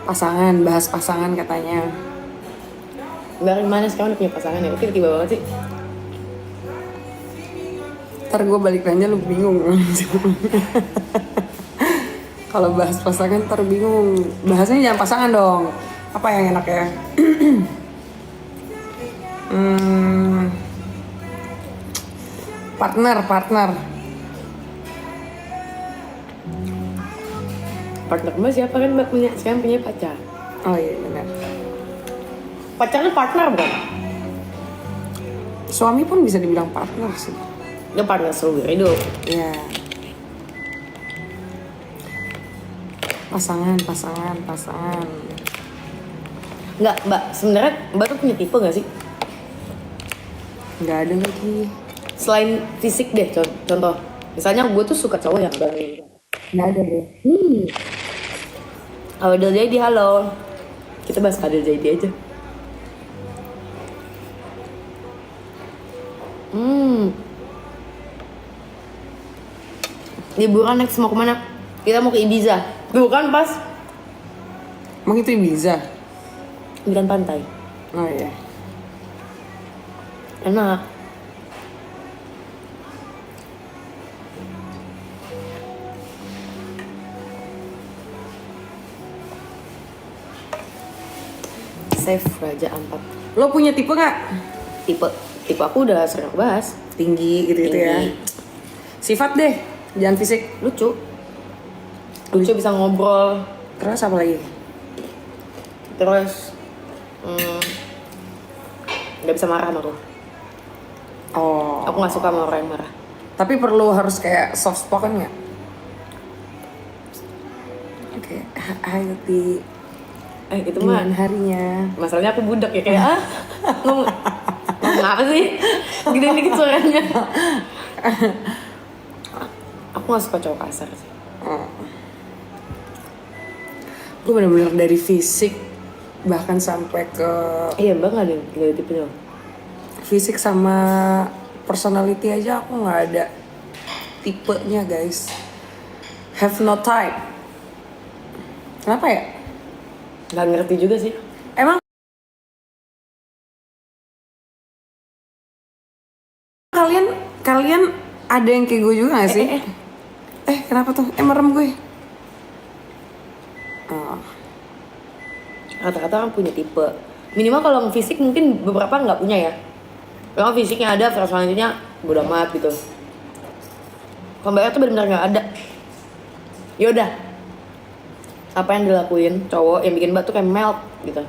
Pasangan, bahas pasangan katanya. Dari mana sekarang udah punya pasangan ya? Tiba-tiba banget sih. Ntar gue balik nanya lu bingung. Kalau bahas pasangan ntar bingung. Bahasanya jangan pasangan dong. Apa yang enak ya? Partner. Partner mbak siapa kan mbak punya sekarang punya pacar. Oh iya benar. Pacarnya partner bukan? Suami pun bisa dibilang partner sih. Dia partner seumur hidup. Ya. Pasangan. Enggak mbak, sebenarnya mbak tuh punya tipe nggak sih? Nggak ada lagi. Selain fisik deh, contoh. Misalnya gue tuh suka cowok yang berani. Nggak ada deh. Adel Jaidi, halo. Kita bahas Adel Jaidi aja. Liburan next mau kemana? Kita mau ke Ibiza. Bukan pas Emang itu Ibiza? Bilan pantai. Oh iya. Enak. Save Raja Ampat. Lo punya tipe nggak? Tipe aku udah sering bahas. Tinggi gitu ya. Tinggi. Sifat deh, jangan fisik. Lucu bisa ngobrol. Terus apa lagi? Terus nggak bisa marah sama aku. Oh. Aku nggak suka sama orang yang marah. Tapi perlu harus kayak soft spoken nggak? Oke, hai Uti. Itu mah Gimana harinya? masalahnya aku budak ya kayak ngomong apa sih? Gede dikit suaranya. Aku nggak suka cowok kasar sih. Gue bener-bener dari fisik bahkan sampai ke Iya mbak nggak ada tipenya. fisik sama personality aja aku nggak ada tipenya guys. Have no type. Kenapa ya? Nggak ngerti juga sih. Emang kalian ada yang kayak gue juga gak sih? Kenapa tuh? Merem gue. Rata-rata orang punya tipe. Minimal kalau fisik mungkin beberapa nggak punya ya. Kalau fisiknya ada, personalitinya bodo amat gitu. Kalau mbaknya tuh benar-benar nggak ada. Yaudah, apa yang dilakuin cowok yang bikin mbak tuh kayak melt gitu?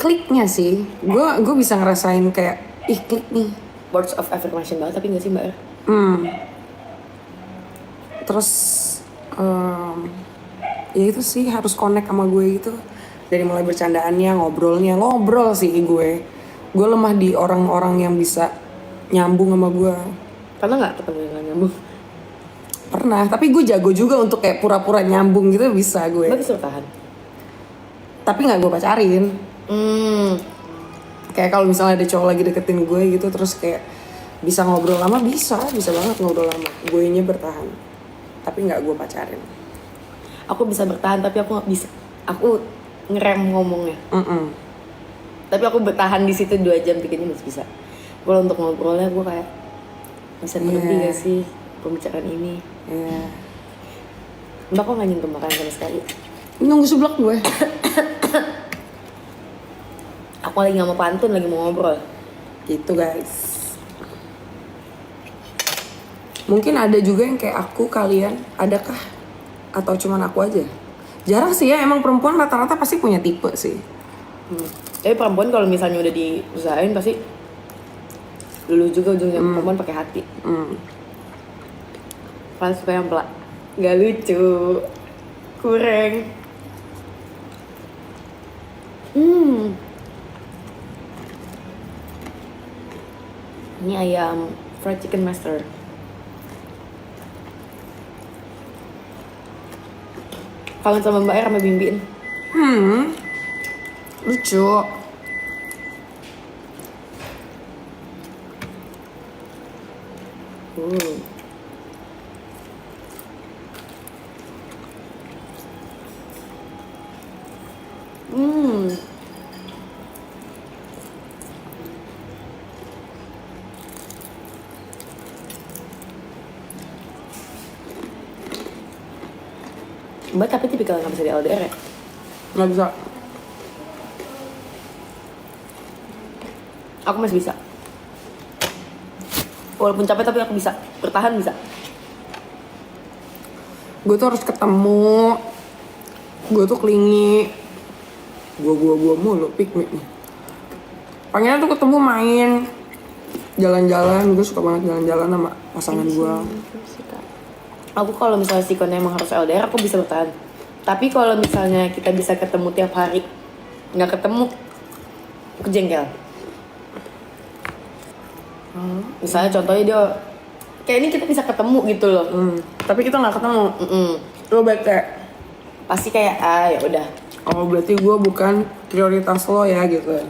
Kliknya sih, gue bisa ngerasain kayak klik nih. Words of affirmation banget tapi nggak sih mbak? Terus ya itu sih harus connect sama gue gitu. Dari mulai bercandaannya, ngobrol sih gue lemah di orang-orang yang bisa nyambung sama gue. Karena nggak ketemu yang nyambung. Pernah, tapi gue jago juga untuk kayak pura-pura nyambung gitu bisa gue. Mbak bisa bertahan. Tapi nggak gue pacarin. Kayak kalau misalnya ada cowok lagi deketin gue gitu terus kayak bisa ngobrol lama, bisa banget ngobrol lama. Gue nya bertahan, tapi nggak gue pacarin. Aku bisa bertahan tapi aku nggak bisa. Aku ngerem ngomongnya. Tapi aku bertahan di situ 2 jam 3 jam masih bisa. Kalau untuk ngobrolnya gue kayak bisa berhenti gak sih pembicaraan ini? Mbak kok nggak nyentuh makan sama sekali? Nunggu seblak gue. Aku lagi nggak mau pantun, lagi mau ngobrol. Gitu guys. Mungkin ada juga yang kayak aku, kalian adakah? Atau cuman aku aja? Jarang sih ya, emang perempuan rata-rata pasti punya tipe sih. Tapi perempuan kalau misalnya udah diusahain pasti dulu juga ujungnya perempuan pakai hati. Pas suka yang pelak nggak lucu, kurang. Ini ayam fried chicken master. Kangen sama Mbak R sama Bimbin. Lucu. Hmm. Mbak tapi tipikal nggak bisa di LDR ya? Nggak bisa. Aku masih bisa. Walaupun capek tapi aku bisa. Bertahan bisa. Gue tuh harus ketemu. Gue tuh klingi. Gue mulu, pick me. Pengennya tuh ketemu main. Jalan-jalan, gue suka banget jalan-jalan sama pasangan gue. Aku kalau misalnya sikonnya emang harus LDR aku bisa bertahan. Tapi kalau misalnya kita bisa ketemu tiap hari nggak ketemu, aku jengkel. Misalnya contohnya dia kayak ini kita bisa ketemu gitu loh. Tapi kita nggak ketemu. Mm-mm. Lo bete. Pasti kayak ya udah. Oh berarti gue bukan prioritas lo ya gitu.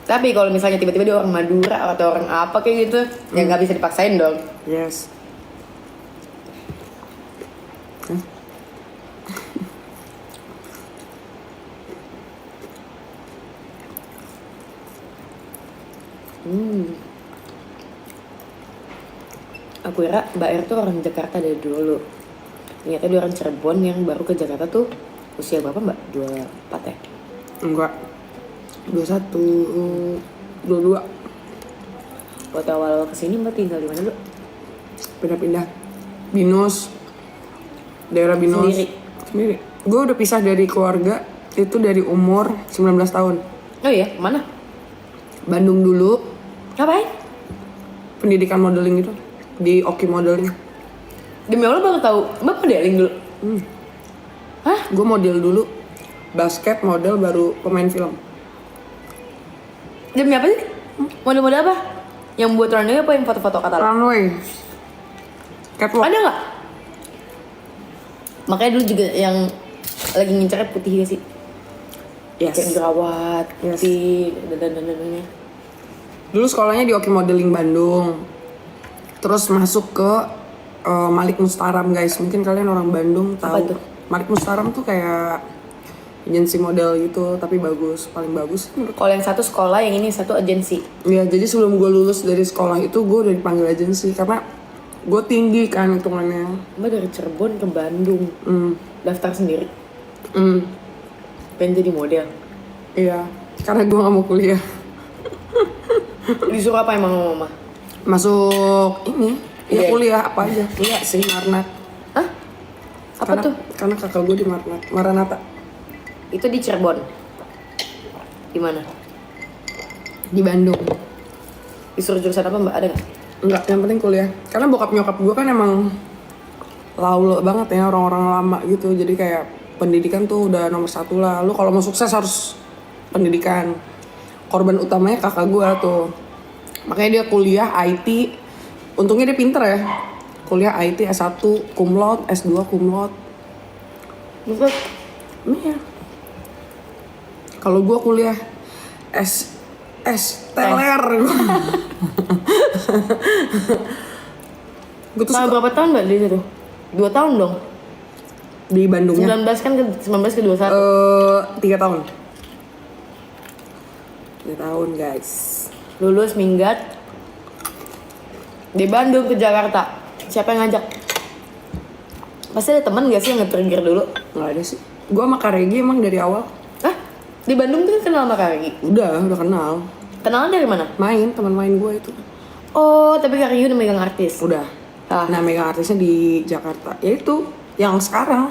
Tapi kalau misalnya tiba-tiba dia orang Madura atau orang apa kayak gitu, ya nggak bisa dipaksain dong. Yes. Aku kira Mbak Er tuh orang Jakarta dari dulu. Ternyata dia orang Cirebon yang baru ke Jakarta tuh usia berapa Mbak? 24 ya? Enggak. 21, 22. Waktu awal kesini Mbak tinggal di mana dulu? Pindah-pindah. Binus. Daerah Binus. Sendiri. Gue udah pisah dari keluarga itu dari umur 19 tahun. Oh iya, mana? Bandung dulu. Ngapain? Pendidikan modeling gitu. Di Oki Modeling. Demi Allah baru tahu, Mbak modeling dulu? Hah? Gue model dulu. Basket, model, baru pemain film. Demi apa sih? Model-model apa? Yang buat runway apa yang foto-foto katalog? Runway. Catwalk. Ada nggak? Makanya dulu juga yang lagi ngincernya putih gak sih? Yes. Kayak jerawat, Yes. putih, dan. Dulu sekolahnya di Oki Modeling Bandung. Terus masuk ke Malik Mustaram guys. Mungkin kalian orang Bandung Apa tahu. itu? Malik Mustaram tuh kayak agensi model gitu, tapi bagus, paling bagus. Kalau yang satu sekolah, yang ini satu agensi. Ya jadi sebelum gue lulus dari sekolah itu gue udah dipanggil agensi karena gue tinggi kan hitungannya. Mbak dari Cirebon ke Bandung, daftar sendiri, pengen jadi model. Iya, karena gue gak mau kuliah. Disuruh apa emang sama mama? Masuk ini, ya Iya. kuliah apa aja. Iya sih, Marnat. Hah? Apa Karena- tuh? Karena kakak gue di Maranatha. Itu di Cirebon. Di mana? Di Bandung. Disuruh jurusan apa Mbak? Ada nggak? Enggak, yang penting kuliah. Karena bokap nyokap gue kan emang laule banget ya, orang-orang lama gitu. Jadi kayak pendidikan tuh udah nomor satu lah. Lu kalau mau sukses harus pendidikan. Korban utamanya kakak gue tuh. Makanya dia kuliah IT. Untungnya dia pinter ya. Kuliah IT S1 cum laude, S2 cum laude. Maksud Iya. Kalau gue kuliah teler. Gue tuh selama berapa tahun Mbak di situ? 2 tahun dong. di Bandungnya 19 kan ke 19 ke 21. 3 tahun. 3 tahun guys. Lulus minggat di Bandung ke Jakarta. Siapa yang ngajak? Pasti ada teman gak sih yang nge-trigger dulu? Nggak ada sih. Gue sama Kak Regi emang dari awal. Hah? Di Bandung tuh kan kenal sama Kak Regi? Udah kenal. Kenalan dari mana? Main, teman main gue itu. Oh, tapi Kak Regi udah megang artis. Udah. Ah. Nah, megang artisnya di Jakarta. Ya itu, yang sekarang.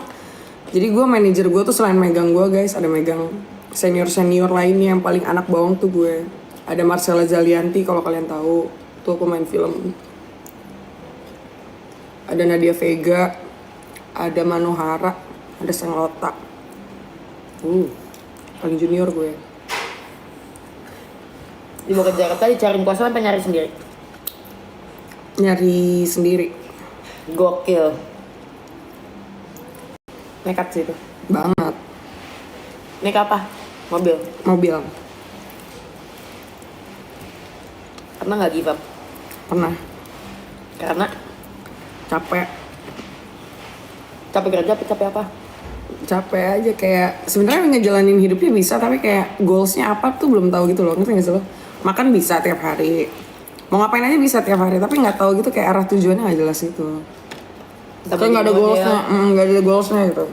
Jadi gue manajer gue tuh selain megang gue guys, ada megang senior-senior lainnya yang paling anak bawang tuh gue. Ada Marcella Zalianti kalau kalian tahu, tuh pemain film. Ada Nadia Vega, ada Manohara, ada Senglota. Paling junior gue. Dibawa ke Jakarta dicariin kosan apa nyari sendiri? Nyari sendiri. Gokil. Nekat sih itu. Banget. Naik apa? Mobil. Mobil. Karena nggak give up. Pernah. Karena Capek. capek kerja, capek apa? capek aja kayak sebenarnya ngejalanin hidupnya bisa tapi kayak goalsnya apa tuh belum tahu gitu loh, ngerti nggak sih lo? Makan bisa tiap hari, mau ngapain aja bisa tiap hari tapi nggak tahu gitu kayak arah tujuannya nggak jelas gitu. Tapi nggak ada goalsnya, nggak ada goalsnya gitu.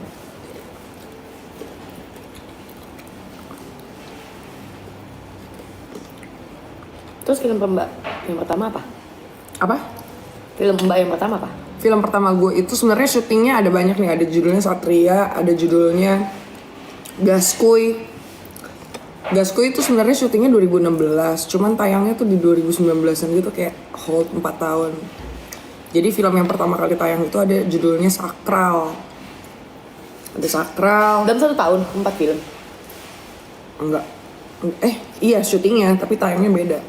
Terus film Mbak yang pertama apa? Apa? Film Mbak yang pertama apa? Film pertama gue itu sebenarnya syutingnya ada banyak nih, ada judulnya Satria, ada judulnya Gaskuy. Gaskuy itu sebenarnya syutingnya 2016, cuman tayangnya tuh di 2019an gitu kayak hold 4 tahun. Jadi film yang pertama kali tayang itu ada judulnya Sakral. Ada Sakral. Dalam 1 tahun 4 film. Enggak. Iya syutingnya tapi tayangnya beda.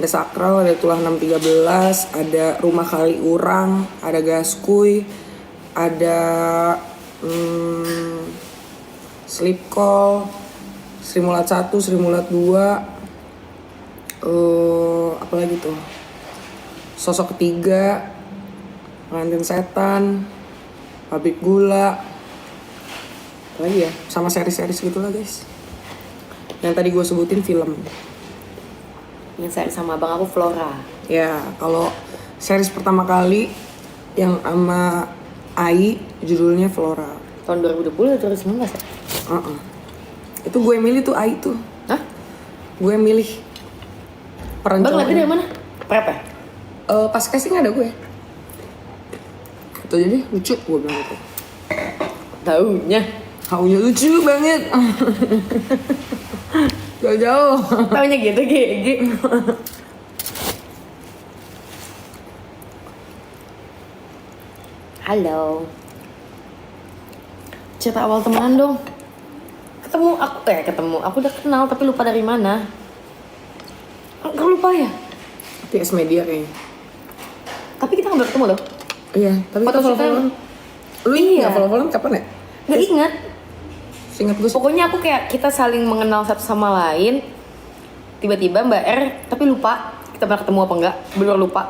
Ada Sakral, ada Tulah 613, ada Rumah Kali Urang, ada Gaskuy, ada Sleep Call, Sri Mulat 1, Sri Mulat 2, apa lagi tuh? Sosok Ketiga, Pengantin Setan, Pabrik Gula, apa lagi ya? Sama seri-seri gitu lah guys. Yang tadi gue sebutin film. Yang saya sama abang aku Flora. Ya, kalau series pertama kali yang sama Ai judulnya Flora. Tahun 2020 atau 2019 ya? Itu gue milih tuh Ai tuh. Hah? Gue milih peran Bang lihatnya cowoknya. dari mana? Prep ya? Pas casting ada gue. Itu jadi lucu gue bilang gitu. Taunya. Haunya lucu banget. Jauh-jauh. Taunya gitu GG. Halo. Cerita awal temenan dong. Ketemu. Aku udah kenal tapi lupa dari mana. Enggak lupa ya? PS Media kayaknya. Tapi kita nggak ketemu loh. Iya, tapi Foto kita follow-followan. Lu Iya. nggak follow-followan kapan ya? Nggak ingat. Seingat gue sih. Pokoknya aku kayak kita saling mengenal satu sama lain. Tiba-tiba Mbak R, tapi lupa kita pernah ketemu apa enggak, bener lupa.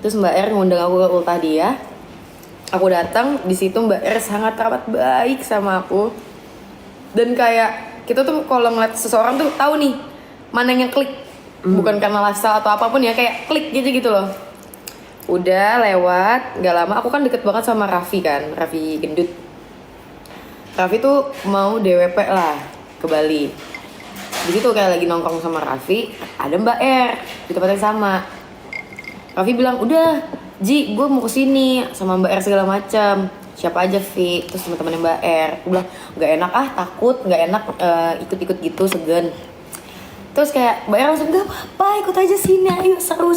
Terus Mbak R ngundang aku ke ultah dia. Aku datang, di situ Mbak R sangat teramat baik sama aku. Dan kayak kita tuh kalau ngeliat seseorang tuh tahu nih mana yang klik. Bukan karena lifestyle atau apapun ya, kayak klik gitu loh. Udah lewat, nggak lama aku kan deket banget sama Raffi kan, Raffi gendut. Raffi tuh mau DWP lah ke Bali. Begitu kayak lagi nongkrong sama Raffi, ada Mbak R di tempat yang sama. Raffi bilang, udah Ji, gue mau kesini sama Mbak R segala macam. Siapa aja Vi, terus teman-temannya Mbak R. Gue bilang, gak enak takut, gak enak ikut-ikut gitu, segen. Terus kayak Mbak R langsung, gak apa-apa, ikut aja sini, ayo seru,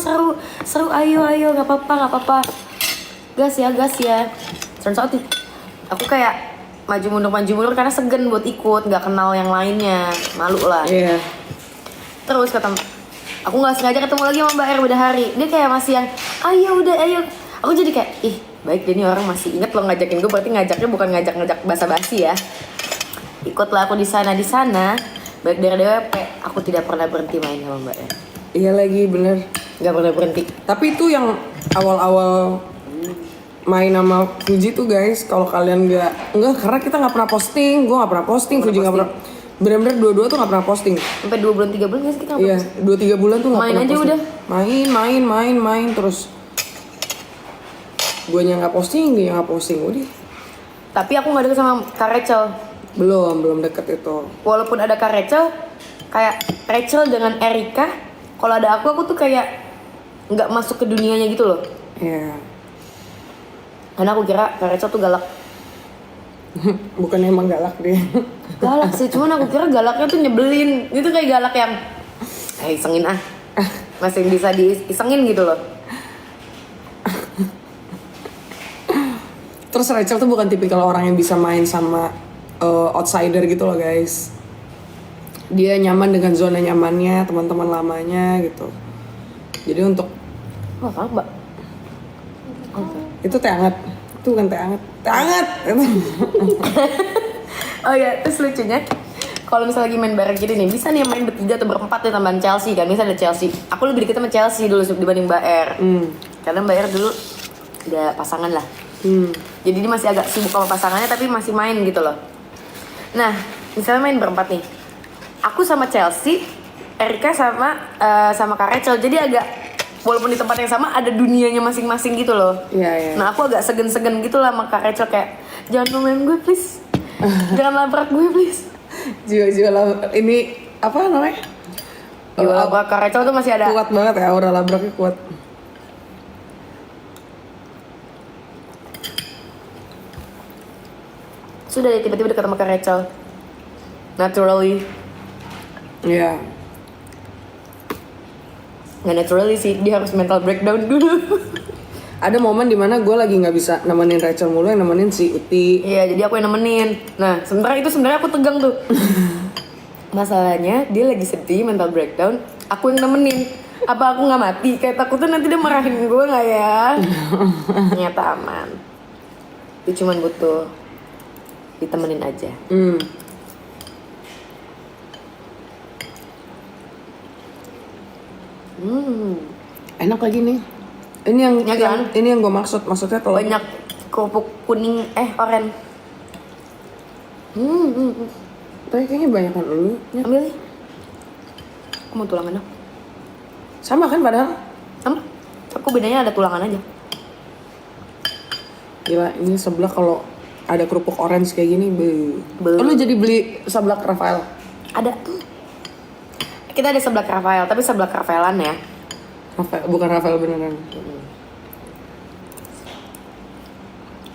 ayo, gak apa-apa. Gas ya. Turns out aku kayak maju mundur karena segen buat ikut, nggak kenal yang lainnya, malu lah. Iya. Terus aku nggak sengaja ketemu lagi sama Mbak R beda hari, dia kayak masih yang ayo. Aku jadi kayak baik dia nih orang masih inget lo ngajakin gue, berarti ngajaknya bukan ngajak basa-basi ya. Ikutlah aku di sana baik dari DWP, aku tidak pernah berhenti main sama Mbak R. Iya lagi bener. Nggak pernah berhenti. Tapi itu yang awal-awal main sama Fuji tuh guys, kalau kalian enggak karena kita nggak pernah posting, gue nggak pernah posting, Fuji nggak pernah, bener-bener dua-dua tuh nggak pernah posting. Sampai 2 bulan 3 bulan nggak sih kita? Iya, 2-3 bulan tuh nggak Main pernah aja posting. udah. Main terus. Gue nggak posting, dia nggak posting, udah. Tapi aku nggak deket sama Kak Rachel. Belum deket itu. Walaupun ada Kak Rachel, kayak Rachel dengan Erika, kalau ada aku tuh kayak nggak masuk ke dunianya gitu loh. Iya. Karena aku kira Kak Rachel tuh galak. Bukan emang galak dia. Galak sih, cuman aku kira galaknya tuh nyebelin. Itu kayak galak yang isengin masih bisa diisengin gitu loh. Terus Rachel tuh bukan tipikal orang yang bisa main sama outsider gitu loh guys. Dia nyaman dengan zona nyamannya, teman-teman lamanya gitu. Jadi untuk Wah, kan Mbak. itu teh hangat. Itu bukan teh hangat. Teh hangat. Oh ya, terus lucunya kalau misalnya lagi main bareng gini nih, bisa nih main bertiga atau berempat nih tambahan Chelsea kan. Misalnya ada Chelsea. Aku lebih deket sama Chelsea dulu dibanding Mbak R. Karena Mbak R dulu udah pasangan lah. Jadi dia masih agak sibuk sama pasangannya tapi masih main gitu loh. Nah, misalnya main berempat nih. Aku sama Chelsea, Erika sama Kak Rachel. Jadi agak walaupun di tempat yang sama ada dunianya masing-masing gitu loh. Iya. Nah, aku agak segan-segan gitu lah sama Kak Rachel kayak jangan main gue please. Jangan labrak gue please. Jiwa-jiwa ini apa namanya? Jiwa labrak Kak Rachel tuh masih ada. Kuat banget ya, aura labraknya kuat. Sudah deh tiba-tiba dekat sama Kak Rachel. Naturally. Iya. Nggak naturally sih, dia harus mental breakdown dulu. Ada momen dimana gue lagi nggak bisa nemenin Rachel mulu, yang nemenin si Uti. Iya, jadi aku yang nemenin. Nah, sementara aku tegang tuh. Masalahnya dia lagi sedih, mental breakdown, aku yang nemenin. Apa aku nggak mati? Kayak takutnya nanti dia marahin gue nggak ya? Ternyata aman. Dia cuman butuh ditemenin aja. Enak lagi nih. Ini yang, Ya kan? ini yang gue maksudnya kalau Banyak kerupuk kuning, oren. tapi kayaknya banyak kan lu. Ambil nih. Aku mau tulangan dong. Sama kan padahal. Sama. Aku bedanya ada tulangan aja. Gila, ini sebelah kalau ada kerupuk orange kayak gini, lu jadi beli seblak Rafael? Ada. Kita ada seblak Rafael, tapi seblak Rafaelan ya. Rafael, bukan Rafael beneran.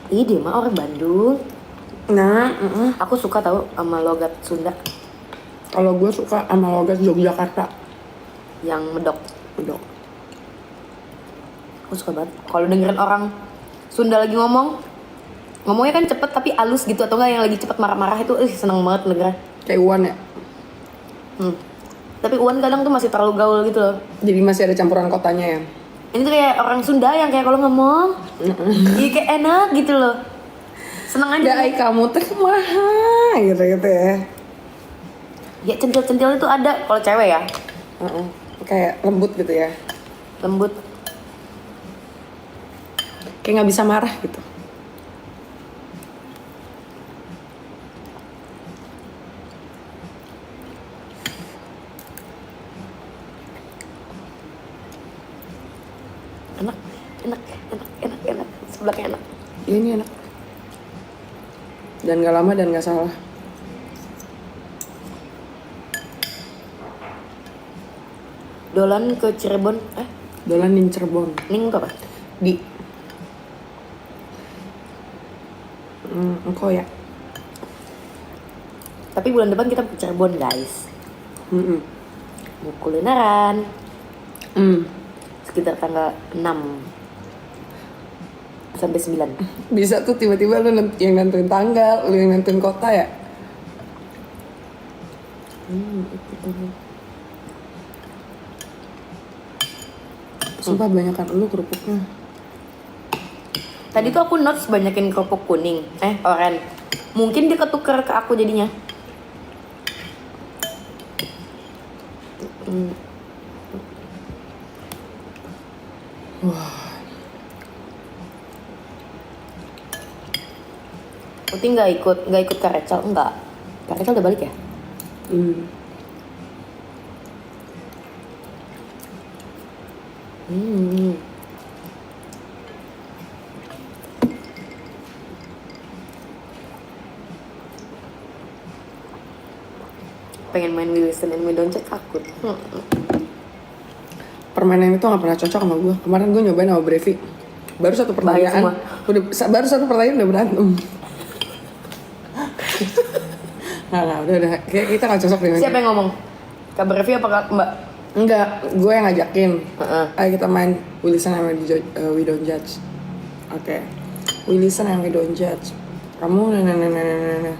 Ih, dia mah orang Bandung. Nah, Aku suka tahu sama logat Sunda kalau gue suka sama logat Yogyakarta. yang medok. Udah. Aku suka banget. Kalau dengerin orang Sunda lagi ngomongnya kan cepet tapi halus gitu atau enggak yang lagi cepet marah-marah itu, seneng banget dengerin. Kayak Uwan ya. Tapi Uwan kadang tuh masih terlalu gaul gitu loh. Jadi masih ada campuran kotanya ya. Ini tuh kayak orang Sunda yang kayak kalau ngomong, iya kayak enak gitu loh. Seneng aja. Dai kamu teh kumaha gitu ya. Ya centil-centil itu ada kalau cewek ya. Kayak lembut gitu ya. Lembut. Kayak nggak bisa marah gitu. Enak. Sebelaknya enak. Ya, ini enak. Dan gak lama dan gak salah. Dolan ke Cirebon, Dolan di Cirebon. Ning tuh apa? Di engkau ya. Tapi bulan depan kita ke Cirebon guys. Mau kulineran. Sekitar tanggal 6 sampai 9. Bisa tuh tiba-tiba lu yang nentuin tanggal, lu yang nentuin kota ya. Sumpah banyakan lu kerupuknya. Tadi tuh aku notes banyakin kerupuk kuning, oren. Mungkin dia ketuker ke aku jadinya. Uti nggak ikut Kak Rachel, enggak. Kak Rachel udah balik ya? Pengen main We Listen and We Don't Judge, takut. Permainan itu gak pernah cocok sama gue. Kemarin gue nyobain sama Brevi. Baru satu pertanyaan. Baru satu pertanyaan udah berantem. Nah, udah. Kayak kita gak cocok deh. Siapa yang ngomong? Kak Brevi apa Kak Mbak? Enggak, gue yang ngajakin. Ayo kita main We Listen and We Don't Judge. Oke. We Listen and We Don't Judge. Kamu nah.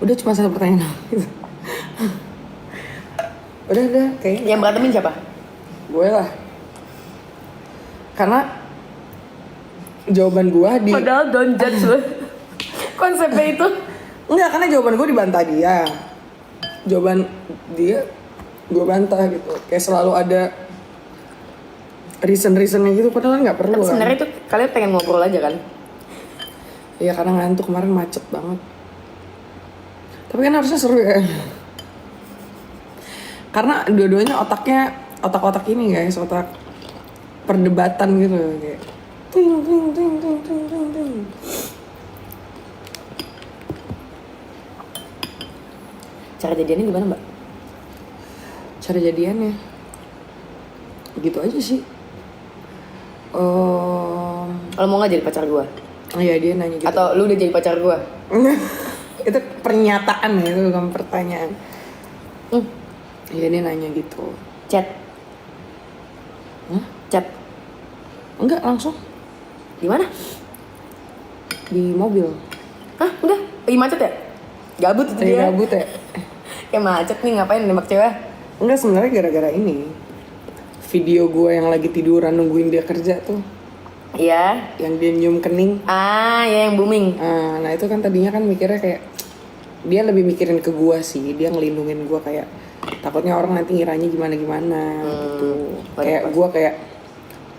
Udah cuma satu pertanyaan. udah kayaknya. Yang berantemin siapa? Gue lah. Karena jawaban gue di... Padahal don't judge loh. Konsepnya itu. Enggak, karena jawaban gue dibantah dia. Jawaban dia gue bantah gitu. Kayak selalu ada reason-reasonnya gitu. Padahal nggak perlu. Tapi sebenarnya itu kalian pengen ngobrol aja kan? Iya karena ngantuk, kemarin macet banget. Tapi kan harusnya seru ya. Karena dua-duanya otak-otak ini guys, otak perdebatan gitu kayak ting ting ting ting ting ting ting. Cara jadiannya gimana mbak? Cara jadiannya gitu aja sih. Lo mau nggak jadi pacar gue? Iya dia nanya gitu. Atau lu udah jadi pacar gue? Itu pernyataan ya, itu bukan pertanyaan. Iya dia nanya gitu. Chat? Hah? Chat? Enggak, langsung Di mana? di mobil. Hah? Udah? Lagi macet ya? Gabut itu Tadi dia. gabut ya. Kayak macet nih, ngapain nembak cewek? Enggak, sebenarnya gara-gara ini video gue yang lagi tiduran nungguin dia kerja tuh, Iya. yang dia nyium kening. Ah, ya yang booming. Nah itu kan tadinya kan mikirnya kayak dia lebih mikirin ke gue sih, dia ngelindungin gue kayak takutnya orang nanti ngiranya gimana gitu. Kayak gue kayak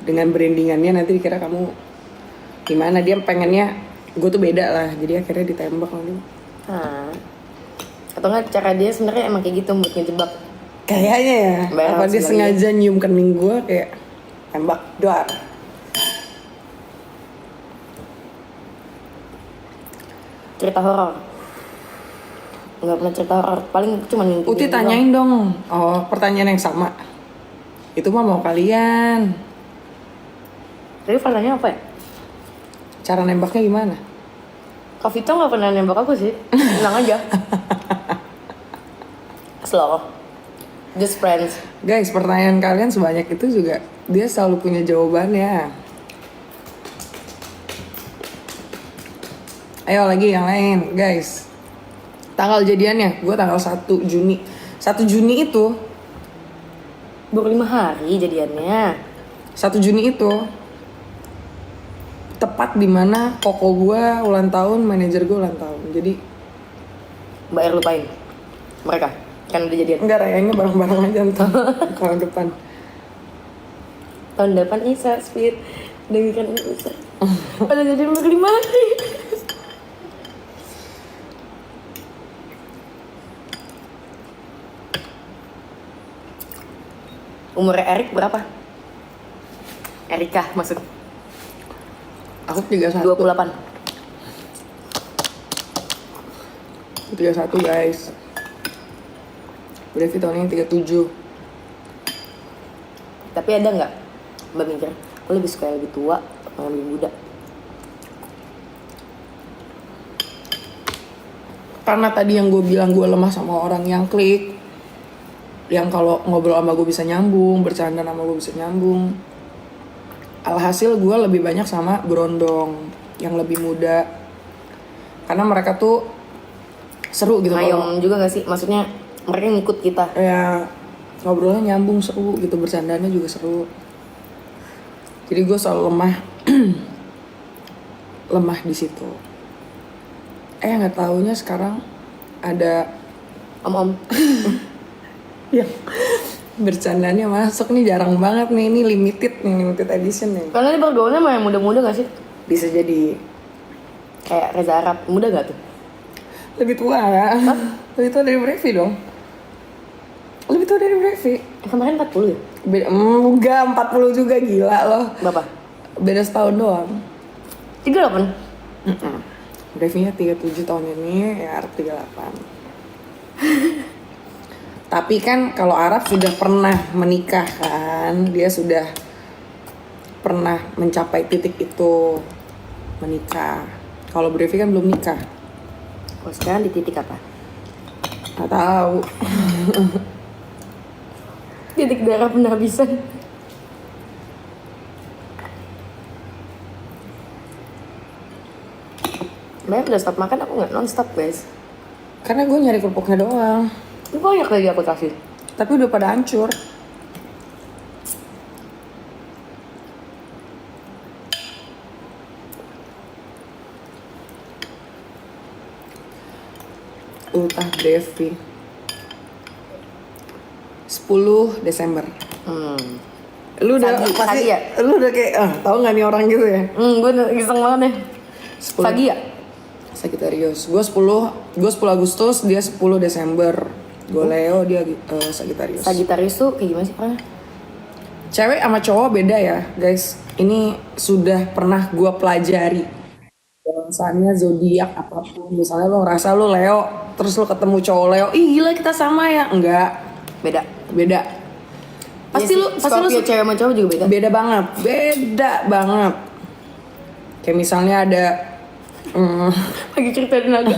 dengan brandingannya nanti dikira kamu gimana, dia pengennya gue tuh beda lah, jadi akhirnya ditembak lagi. Atau nggak cara dia sebenarnya emang kayak gitu buat ngejebak? Kayaknya ya, Bayar apa dia sebagai- sengaja nyium kening gue kayak tembak doar. Cerita horor? Nggak pernah cerita horor, paling cuma mimpi. Uti tanyain dong. Oh, pertanyaan yang sama. Itu mah mau kalian. Tapi pertanyaannya apa ya? Cara nembaknya gimana? Kak Vito nggak pernah nembak aku sih, tenang aja. Slow, just friends. Guys, pertanyaan kalian sebanyak itu juga dia selalu punya jawabannya. Ayo lagi yang lain, guys. Tanggal jadiannya, gue tanggal 1 Juni. 1 Juni itu, Baru 5 hari jadiannya. 1 Juni itu tepat di mana koko gue ulang tahun, manajer gue ulang tahun. Jadi Mbak Er lupain mereka, kan udah jadian. enggak, rayanya bareng-bareng aja ntar tahun depan. Tahun depan Isa, Speed, demikian Isa. Pada jadian baru 5 hari. Umurnya Erik berapa? Erika maksud. Aku 31. 28. 31 guys. Brevi tahun ini 37. Tapi ada nggak Mbak mikir, aku lebih suka yang lebih tua atau yang lebih muda? Karena tadi yang gue bilang gue lemah sama orang yang klik, yang kalau ngobrol sama gue bisa nyambung, bercanda sama gue bisa nyambung. Alhasil gue lebih banyak sama berondong yang lebih muda. Karena mereka tuh seru gitu. Ngayom juga nggak sih? Maksudnya mereka ngikut kita. Ya ngobrolnya nyambung, seru gitu, bercandanya juga seru. Jadi gue selalu lemah lemah di situ. Nggak taunya sekarang ada Om-om. yang bercandanya masuk nih, jarang banget nih, ini limited edition nih. Karena ini bergaulnya sama yang muda-muda nggak sih? Bisa jadi Kayak Reza Arab, muda nggak tuh? lebih tua ya. Lebih tua dari Brevi dong. Lebih tua dari Brevi. Kemarin 40 ya? Enggak, 40 juga, gila loh. Berapa? Beda setahun doang. 38? Brevinya 37 tahun ini, ya Arab 38. Tapi kan kalau Arab sudah pernah menikah kan, dia sudah pernah mencapai titik itu, menikah. Kalau Brevi kan belum nikah. Oh, sekarang di titik apa? Nggak tahu. Titik darah penghabisan. Mbak udah stop makan, aku nggak non-stop guys. Karena gue nyari kerupuknya doang. Ini banyak lagi aku kasih. Tapi udah pada hancur. Ultah Brevi 10 Desember. Lu udah Sagi, pasti Sagi ya? lu udah kayak tahu nggak nih orang gitu ya? Gue iseng banget deh. 10. Sagi ya? Sagittarius. Gue 10 Agustus, dia 10 Desember. Gue Leo, dia Sagittarius. Sagittarius tuh kayak gimana sih orangnya? Cewek sama cowok beda ya, guys. Ini sudah pernah gue pelajari. Misalnya zodiak apapun, misalnya lo ngerasa lo Leo, terus lo ketemu cowok Leo, ih gila kita sama ya, enggak, Beda. beda. Pasti Iya lo, sih, pasti lo Scorpio cewek sama cowok juga beda. beda banget, beda banget. Kayak misalnya ada, Lagi ceritain naga.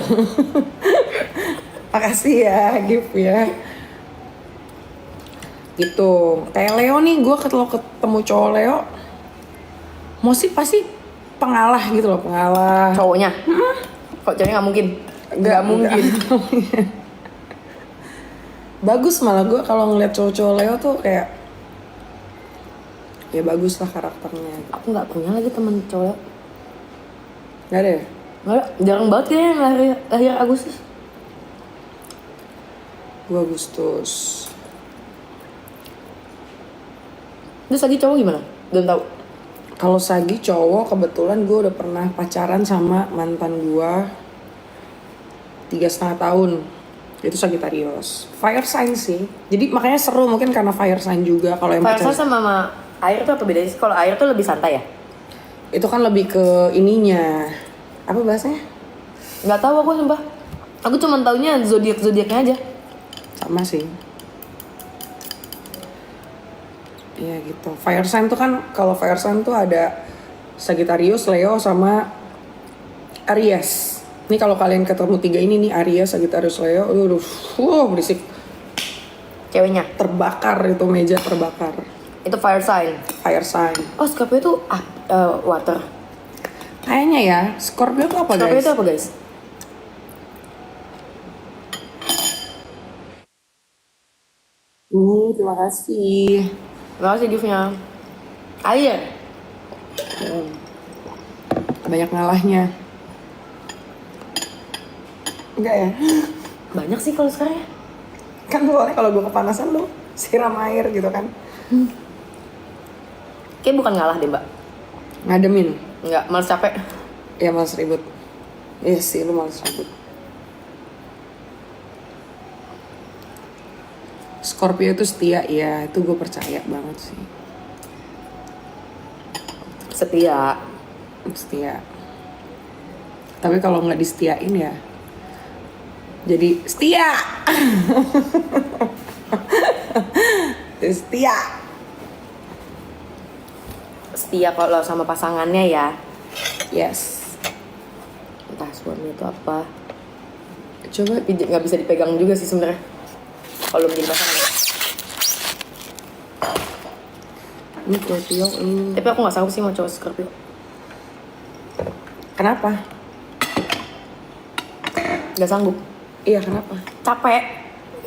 makasih ya, gift ya. Gitu, kayak Leo nih, gue kalau ketemu cowok Leo, pasti pengalah gitu loh, pengalah. Cowoknya. Kok ceweknya nggak mungkin? Nggak mungkin. Bagus malah gue kalau ngeliat cowok-cowok Leo tuh kayak ya bagus lah karakternya. Aku nggak punya lagi temen cowok. Gak ada ya? Nggak ada. Jarang banget kayaknya yang lahir Agustus. Gue Agustus. Terus lagi cowok gimana? Belum tahu. Kalau Sagi cowok, kebetulan gue udah pernah pacaran sama mantan gue 3,5 tahun. Itu Sagittarius. Fire sign sih. Jadi makanya seru mungkin karena fire sign juga. Kalau yang Fire pacaran sign sama air tuh apa bedanya sih? Kalau air tuh lebih santai ya? itu kan lebih ke ininya. Apa bahasanya? Nggak tahu aku sumpah. Aku cuma taunya zodiaknya aja. Sama sih. Iya gitu. Fire sign tuh kan, kalau fire sign tuh ada Sagittarius, Leo, sama Aries. Ini kalau kalian ketemu 3 ini nih, Aries, Sagittarius, Leo, berisik. Ceweknya. Terbakar itu, meja terbakar. Itu fire sign. Fire sign. Oh, Scorpio tuh water. Kayaknya ya, Scorpio tuh apa Scorpio guys? itu apa guys? Terima kasih. Terima kasih giftnya. Air. Banyak ngalahnya. Enggak ya? Banyak sih kalau sekarang ya. Kan soalnya kalau gue kepanasan lu siram air gitu kan. Kayak bukan ngalah deh mbak. Ngademin. Enggak, malas capek. Ya males ribut. Iya sih, lu males ribut. Scorpio itu setia, ya itu gue percaya banget sih. Setia. Setia. Tapi kalau nggak disetiain ya jadi setia. Setia. Setia kalau sama pasangannya ya. Yes. Entah suami itu apa. Coba Tapi nggak bisa dipegang juga sih sebenarnya. Kalau menjadi pasangan. ini Scorpio ini. Tapi aku nggak sanggup sih mau cowok Scorpio. Kenapa? Nggak sanggup. Iya kenapa? Capek.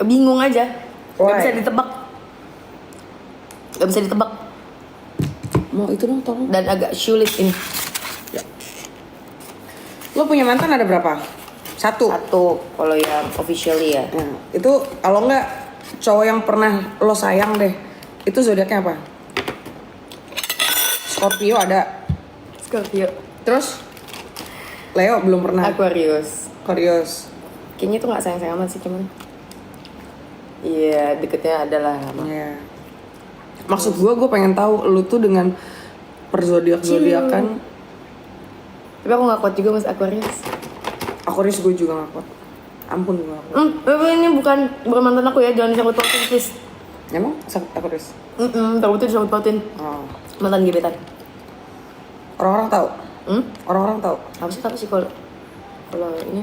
Bingung aja. Nggak Why? bisa ditebak. Nggak bisa ditebak. Mau itu dong tolong. Dan agak sulit ini. Lo punya mantan ada berapa? Satu. Satu kalau yang officially ya. Nah, itu kalau nggak cowok yang pernah lo sayang deh, itu zodiaknya apa? Scorpio ada. Scorpio. Terus Leo belum pernah. Aquarius. Aquarius. Kayaknya tuh nggak sayang-sayang amat sih cuman. Iya deketnya adalah lama. Iya. Maksud gue pengen tahu lu tuh dengan perzodiakan. Tapi aku nggak kuat juga mas Aquarius. Aquarius gue juga gak kuat. Ampun gue gak kuat. Tapi ini bukan mantan aku ya, jangan disangkut pautin please. Emang Aquarius? Takutnya disangkut pautin. Oh. Mantan gebetan. Orang-orang tahu. Orang-orang tahu. Apa sih kalau ini?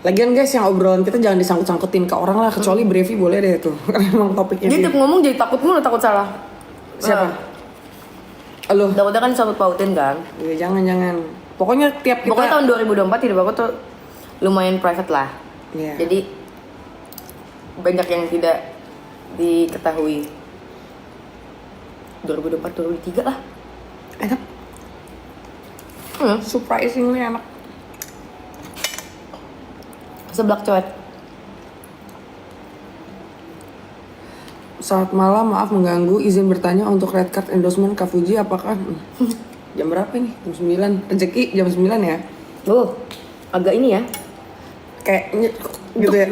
Lagian guys, yang obrolan kita jangan disangkut-sangkutin ke orang lah, kecuali Brevi boleh deh tuh. Karena emang topiknya Dia dia. tiap ngomong jadi takut mulu, takut salah. Siapa? Lo? Takutnya kan disangkut pautin kan. Ya, jangan. Pokoknya tiap kita. Pokoknya tahun 2024 hidup aku tuh lumayan private lah. Iya. Jadi banyak yang tidak diketahui. 2024 2023 lah. Enak. Surprisingly enak. Seblak coet. Selamat malam, maaf mengganggu. Izin bertanya untuk red card endorsement Kak Fuji apakah jam berapa nih? Jam 9. Rezeki jam 9 ya? agak ini ya. Kayak gitu ya.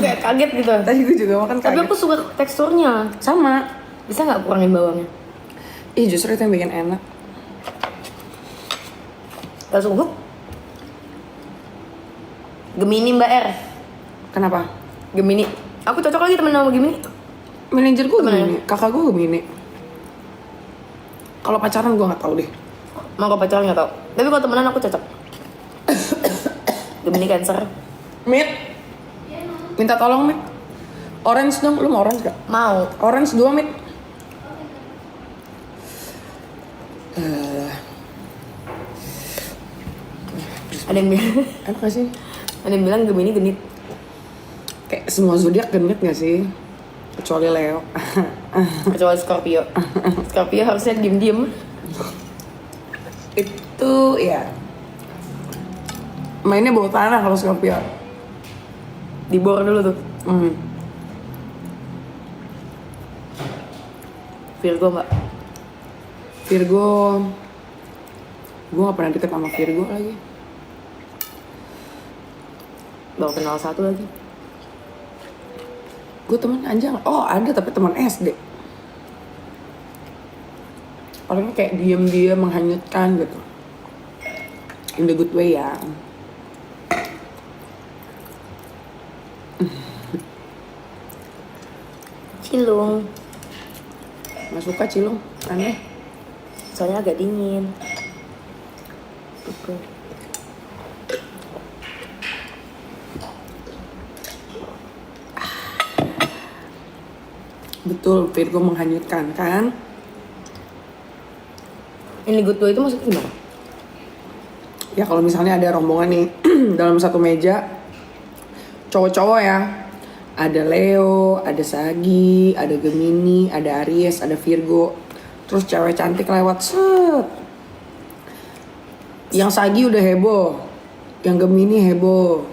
Kayak kaget gitu. Tadi gue juga makan Tapi kaget. aku suka teksturnya. Sama. Bisa nggak kurangin bawangnya? Ih justru itu yang bikin enak. Langsung hup. Gemini Mbak R. Kenapa? Gemini. Aku cocok lagi temen sama Gemini. Manajer gue Temen Gemini, kakak gue Gemini. Kalau pacaran gue nggak tahu deh. Mau ke pacaran nggak tau. Tapi kalau temenan aku cocok. Gemini Cancer. Mit, minta tolong Mit. Orange dong, lu mau orange gak? Mau. Orange 2 Mit. Ada yang bilang, Enak gak sih? ada yang bilang Gemini genit. Kayak semua zodiak genit gak sih? Kecuali Leo. Kecuali Scorpio. Scorpio harusnya diem-diem. Itu ya mainnya bawah tanah kalau Scorpio. Dibor dulu tuh. Virgo Mbak. Virgo, gue gak pernah deket sama Virgo lagi. Baru kenal satu lagi. Gue temen anjing, oh ada tapi teman SD. Orangnya kayak diam-diam menghanyutkan gitu. In the good way ya. Cilung. Gak suka Cilung, aneh. Soalnya agak dingin. Gitu. Betul, Virgo menghanyutkan kan? Ini good way itu maksudnya gimana? Ya kalau misalnya ada rombongan nih dalam satu meja, cowok-cowok ya, ada Leo, ada Sagi, ada Gemini, ada Aries, ada Virgo, terus cewek cantik lewat set. Yang Sagi udah heboh, yang Gemini heboh,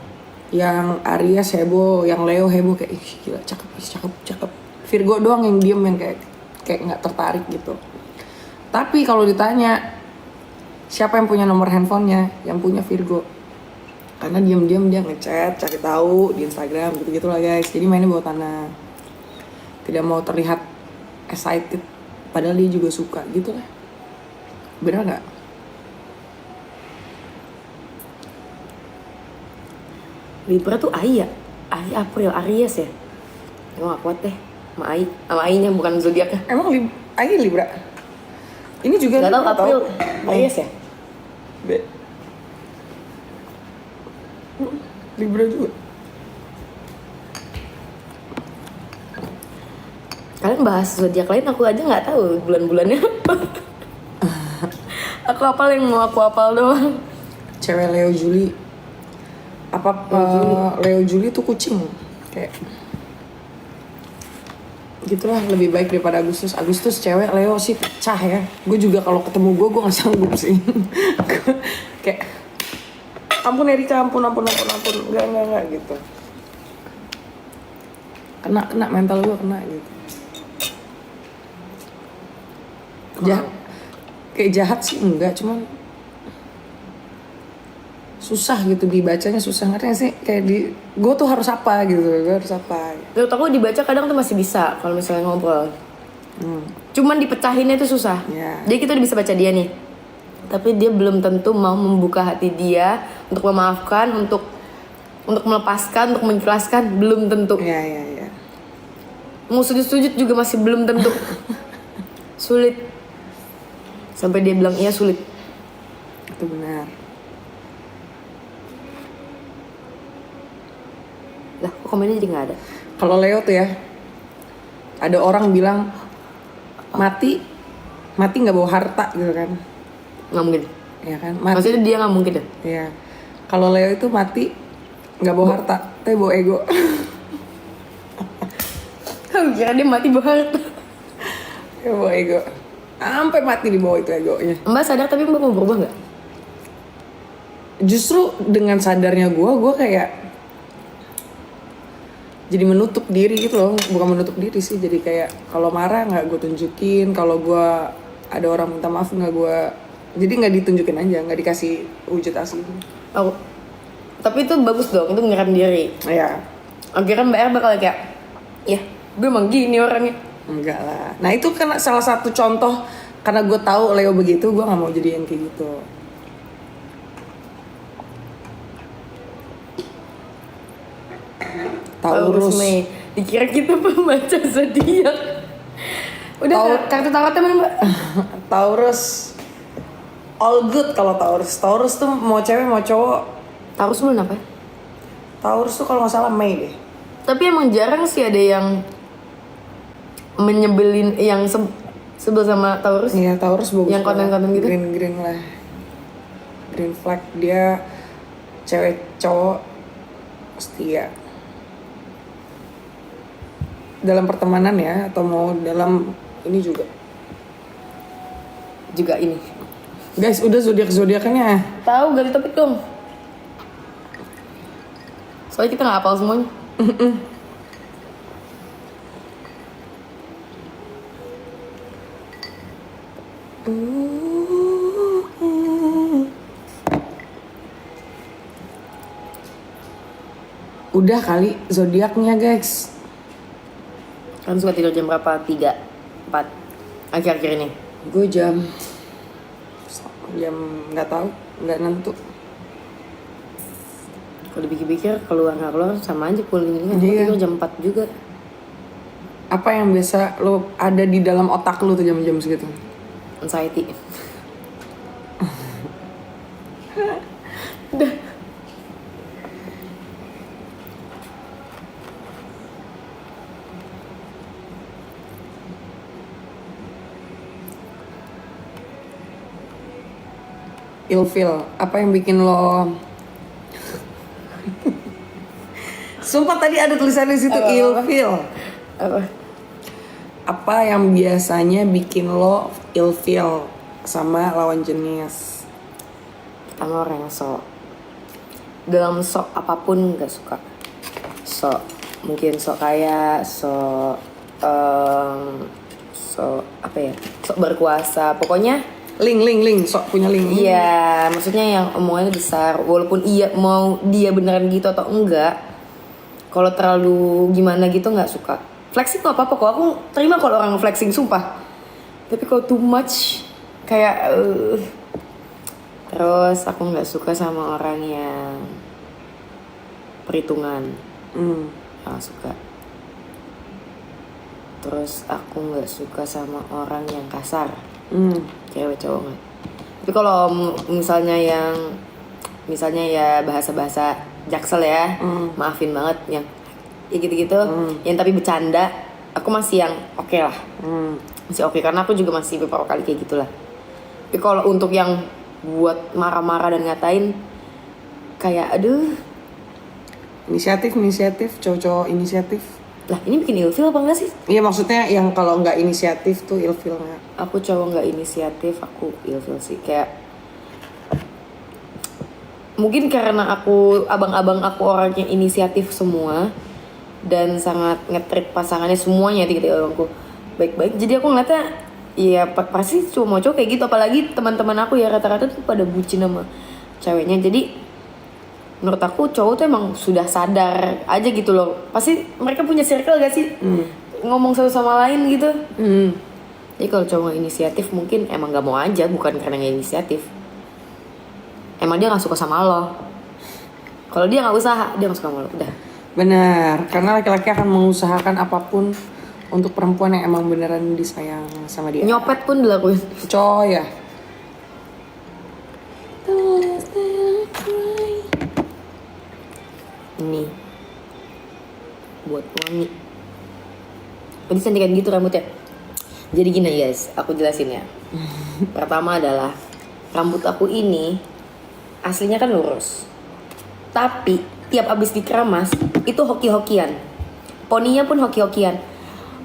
yang Aries heboh, yang Leo heboh, kayak ih gila cakep, cakep, cakep. Virgo doang yang diem, yang kayak nggak tertarik gitu. Tapi kalau ditanya siapa yang punya nomor handphonenya, yang punya Virgo. Karena diam-diam dia ngechat, cari tahu di Instagram gitu-gitu lah guys. Jadi mainnya bawah tanah. Tidak mau terlihat excited, padahal dia juga suka gitu lah. Bener nggak? Libra tuh Ai ya? Ai April Aries ya? Emang gak kuat deh sama Ai. Sama Ai-nya bukan zodiaknya. Emang Ai Libra? Ini juga Gak tau Libra April tau. Aries ya? Libra juga. Kalian bahas zodiak lain aku aja nggak tahu bulan-bulannya apa. Aku apal yang mau aku apal doang. Cewek Leo Juli. Leo Juli tuh kucing. Kayak gitulah, lebih baik daripada Agustus. Agustus cewek, Leo sih pecah ya. Gue juga kalau ketemu gue gak sanggup sih. Gua kayak ampun Erika, ampun. Enggak gitu. Kena mental gue kena gitu. Kayak jahat sih enggak, cuman susah gitu dibacanya, susah, ngerti gak sih? Kayak gue tuh harus apa gitu, gue harus apa. Menurut aku dibaca kadang tuh masih bisa kalau misalnya ngobrol. Cuman dipecahinnya itu susah. Ya. Jadi kita udah bisa baca dia nih. Tapi dia belum tentu mau membuka hati dia untuk memaafkan, untuk melepaskan, untuk menjelaskan, belum tentu. Ya. Mau sujud-sujud juga masih belum tentu. Sulit. Sampai dia bilang iya sulit. Itu benar. Lah kok komennya jadi gak ada? Kalau Leo tuh ya, ada orang bilang mati nggak bawa harta gitu kan? Nggak mungkin. Ya kan? Mati. Maksudnya dia nggak mungkin ya? Ya. Kalau Leo itu mati nggak bawa harta, tapi bawa ego. Aku kira dia mati bawa harta. Ya bawa ego. Sampai mati di bawah itu egonya. Mbak sadar tapi Mbak mau berubah nggak? Justru dengan sadarnya gue kayak jadi menutup diri gitu loh. Bukan menutup diri sih, jadi kayak kalau marah nggak gue tunjukin, kalau gue ada orang minta maaf nggak gue, jadi nggak ditunjukin aja, nggak dikasih wujud asli. Tapi itu bagus dong, itu ngerem diri. Ya, Akhirnya Mbak R bakal kayak, ya gue emang gini orangnya. enggak lah. Nah itu kan salah satu contoh, karena gue tahu Leo begitu, gue nggak mau jadi yang kayak gitu. Taurus. Mei. Dikira kita pembaca zodiak. Udah kartu tarotnya mana Mbak? Taurus. All good kalau Taurus. Taurus tuh mau cewek mau cowok. Taurus bulan apa? Taurus tuh kalau nggak salah Mei deh. Tapi emang jarang sih ada yang menyebelin, yang sebel sama Taurus. Iya Taurus bagus. Yang konten-konten gitu. Green lah. Green flag, dia cewek cowok setia. Dalam pertemanan ya, atau mau dalam ini juga. Juga ini. Guys, udah zodiaknya. Tahu ganti topik dong. Soalnya kita nggak hafal semuanya. Udah kali zodiaknya guys. Kan suka tidur jam berapa? 3, 4 akhir-akhir ini. Gue jam nggak tahu, nggak nentu. Kalau dipikir-pikir keluar nggak keluar sama aja pulang ini. Iya. Tidur jam 4 juga. Apa yang biasa lo ada di dalam otak lo tuh jam-jam segitu? Anxiety. Udah. Ilfeel, apa yang bikin lo? Sumpah tadi ada tulisan di situ ilfeel. Apa? Apa yang biasanya bikin lo ilfeel sama lawan jenis? Pertama orang yang sok. Dalam sok apapun nggak suka. Sok mungkin sok kaya, sok apa ya? Sok berkuasa. Pokoknya Link, sok punya link. iya, maksudnya yang omongannya besar, walaupun iya mau dia beneran gitu atau enggak. Kalau terlalu gimana gitu nggak suka. Flexing nggak apa-apa kok, aku terima kalau orang flexing sumpah. Tapi kalau too much kayak terus aku nggak suka sama orang yang perhitungan, nggak suka. Terus aku nggak suka sama orang yang kasar. Cewek cowok nggak. Tapi kalau misalnya ya bahasa-bahasa jaksel ya, maafin banget yang ya gitu-gitu, yang tapi bercanda, aku masih yang oke lah, masih oke karena aku juga masih beberapa kali kayak gitulah. Tapi kalau untuk yang buat marah-marah dan ngatain, kayak aduh, Inisiatif, cowok-cowok inisiatif. lah ini bikin ilfeel apa enggak sih? Iya maksudnya yang kalau nggak inisiatif tuh ilfeelnya. Aku cowok nggak inisiatif, aku ilfeel sih. Kayak mungkin karena abang-abang aku orangnya inisiatif semua dan sangat nge-treat pasangannya semuanya tiga-tiga abangku baik-baik. Jadi aku ngeliatnya ya pasti cuma cowok kayak gitu, apalagi teman-teman aku ya rata-rata tuh pada bucin sama ceweknya. Jadi menurut aku cowok tuh emang sudah sadar aja gitu loh. Pasti mereka punya circle gak sih? Ngomong satu sama lain gitu. Jadi kalau cowok inisiatif mungkin emang gak mau aja, bukan karena gak inisiatif. Emang dia gak suka sama lo. Kalau dia gak usaha, dia gak suka sama lo. Udah. Benar, karena laki-laki akan mengusahakan apapun untuk perempuan yang emang beneran disayang sama dia. Nyopet pun dilakuin. Coy ya. Ini buat wangi. Jadi cantikan gitu rambutnya. Jadi gini guys, aku jelasin ya. Pertama adalah rambut aku ini aslinya kan lurus, tapi tiap abis dikeramas itu hoki-hokian. Poninya pun hoki-hokian.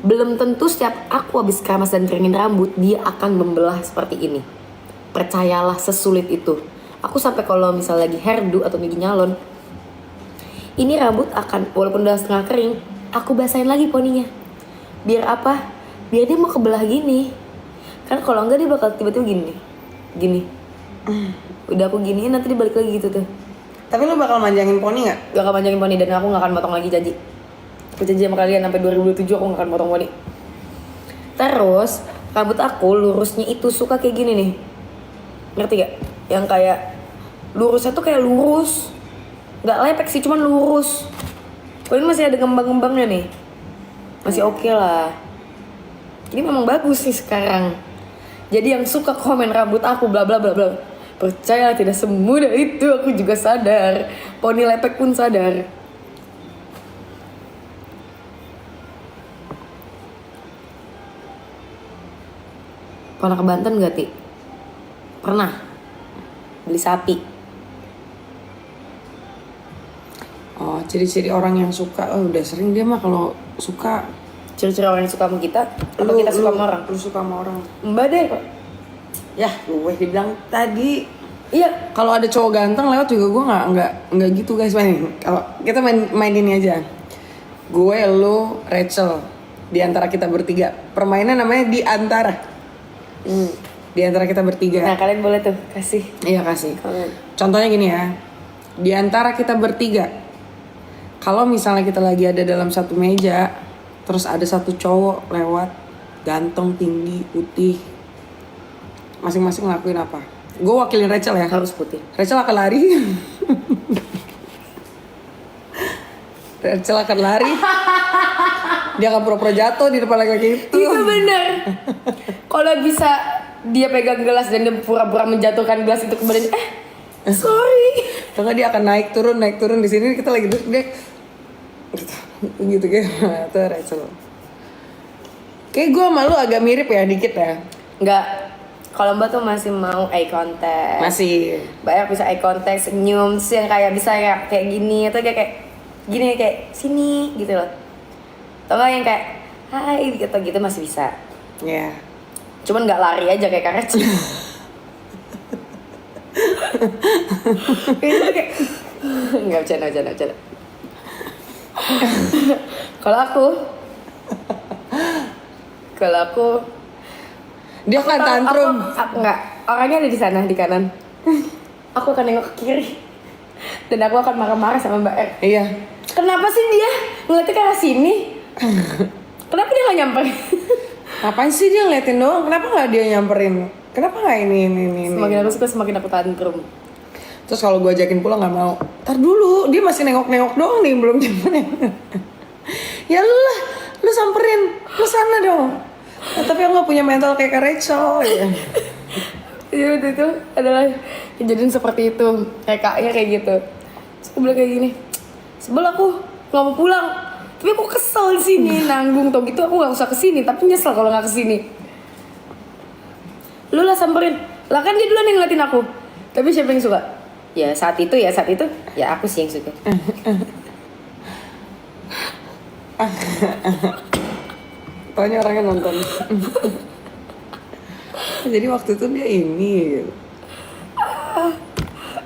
Belum tentu setiap aku abis keramas dan keringin rambut dia akan membelah seperti ini. Percayalah, sesulit itu. Aku sampai kalau misalnya lagi hairdo atau lagi nyalon, ini rambut akan, walaupun udah setengah kering, aku basahin lagi poninya. Biar apa? Biar dia mau kebelah gini. Kan kalau enggak dia bakal tiba-tiba gini. Udah aku giniin nanti dia balik lagi gitu tuh. Tapi lu bakal manjangin poni nggak? Gak akan panjangin poni dan aku gak akan potong lagi, janji. Aku janji sama kalian sampai 2027 aku gak akan potong poni. Terus rambut aku lurusnya itu suka kayak gini nih, ngerti gak? Yang kayak lurusnya tuh kayak lurus, nggak lepek sih, cuman lurus. Kalau ini masih ada ngembang-ngembangnya nih, masih oke lah. Ini memang bagus sih sekarang. Jadi yang suka komen rambut aku bla bla bla bla, percaya tidak semudah itu. Aku juga sadar, poni lepek pun sadar. Pernah ke Banten gak, Ti? Pernah. Beli sapi. Oh, ciri-ciri orang yang suka, oh udah sering dia mah kalau suka. Ciri-ciri orang yang suka sama kita, apa kita suka sama orang? Lu suka sama orang. Mbak deh kok. Ya, gue dibilang tadi. Iya. Kalau ada cowok ganteng lewat juga gue nggak gitu guys, main. Kalau kita main ini aja. Gue, lu, Rachel, di antara kita bertiga. Permainan namanya di antara. Di antara kita bertiga. Nah kalian boleh tuh kasih. Iya kasih. Kalian. Contohnya gini ya. Di antara kita bertiga, kalau misalnya kita lagi ada dalam satu meja, terus ada satu cowok lewat, ganteng, tinggi, putih, masing-masing ngelakuin apa? Gue wakilin Rachel ya. Harus putih. Rachel akan lari. Rachel akan lari. Dia akan pura-pura jatuh di depan laki-laki itu. Itu bener. Kalau bisa dia pegang gelas dan dia pura-pura menjatuhkan gelas itu ke badan. Sorry. Atau nggak dia akan naik turun di sini kita lagi duduk dia gitu kayak itu Rachel. Kayak gue sama lu agak mirip ya dikit ya. Enggak. Kalau Mbak tuh masih mau eye contact. Masih. Mbak bisa eye contact, senyum, terus yang kayak bisa kayak gini atau kayak gini kayak sini gitu loh. Atau nggak yang kayak hai gitu masih bisa. Ya. Yeah. Cuman nggak lari aja kayak Karaci. Kayak nggak bercanda. Kalau aku dia akan tantrum. Enggak, orangnya ada di sana di kanan. Aku akan nengok ke kiri dan aku akan marah-marah sama Mbak R. Iya. Kenapa sih dia ngeliatnya ke arah sini? Kenapa dia nggak nyamperin? Ngapain sih dia ngeliatin doang? Kenapa nggak dia nyamperin? Kenapa nggak ini? Semakin aku suka semakin aku tantrum. Terus kalau gue ajakin pulang nggak mau. Ntar dulu, dia masih nengok-nengok doang nih belum nyamperin. Ya lu lah, lu samperin, lu sana dong. Nah, tapi aku nggak punya mental kayak Kak Rachel. Ya. Iya itu adalah kejadian seperti itu, kayak kaknya kayak gitu. Terus aku bilang kayak gini, sebel aku nggak mau pulang, tapi aku kesel di sini nanggung tau gitu aku nggak usah kesini, tapi nyesel kalau nggak kesini. Lu lah samperin, lah kan dia duluan yang ngeliatin aku, tapi siapa yang suka? Ya saat itu ya aku sih yang suka. Pokoknya orangnya nonton. Jadi waktu itu dia ini gitu.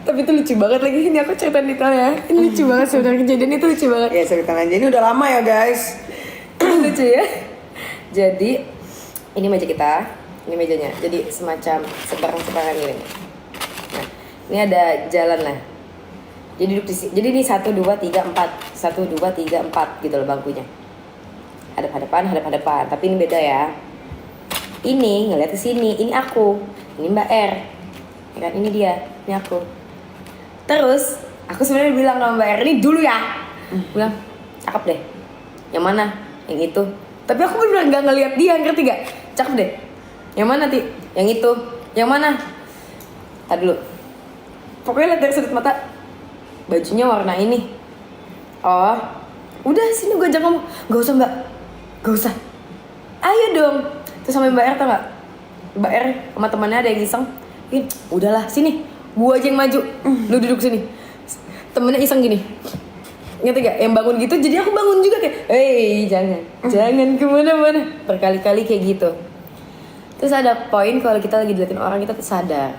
Tapi itu lucu banget lagi, ini aku cerita detail ya. Ini lucu banget sebenarnya, kejadian itu lucu banget. Ya cerita aja, ini udah lama ya guys. Ini lucu ya. Jadi ini meja kita, ini mejanya. Jadi semacam sebarang-sebarangan gini. Nah, ini ada jalan lah. Jadi duduk di sini. Jadi ini 1 2 3 4. 1 2 3 4 gitu loh bangkunya. Hadap-hadapan. Tapi ini beda ya. Ini ngeliat ke sini, ini aku. Ini Mbak R. Ya kan, ini dia, ini aku. Terus aku sebenarnya bilang sama Mbak R, ini dulu ya. Bilang, cakep deh. Yang mana? Yang itu. Tapi aku bener gak ngeliat dia, ngerti gak? Cakep deh. Yang mana, Ti? Yang itu. Yang mana? Tadi dulu. Pokoknya lihat dari sudut mata. Bajunya warna ini. Oh, udah sini gue ajak ngomong. Gak usah Mbak, gak usah. Ayo dong. Terus sama Mbak R tau gak? Mbak R sama temannya ada yang iseng. Udahlah sini, gue aja yang maju. Lu duduk sini. Temennya iseng gini. Ngerti gak? Yang bangun gitu, jadi aku bangun juga kayak, jangan kemana-mana. Berkali-kali kayak gitu. Terus ada poin kalau kita lagi diliatin orang, kita tuh sadar.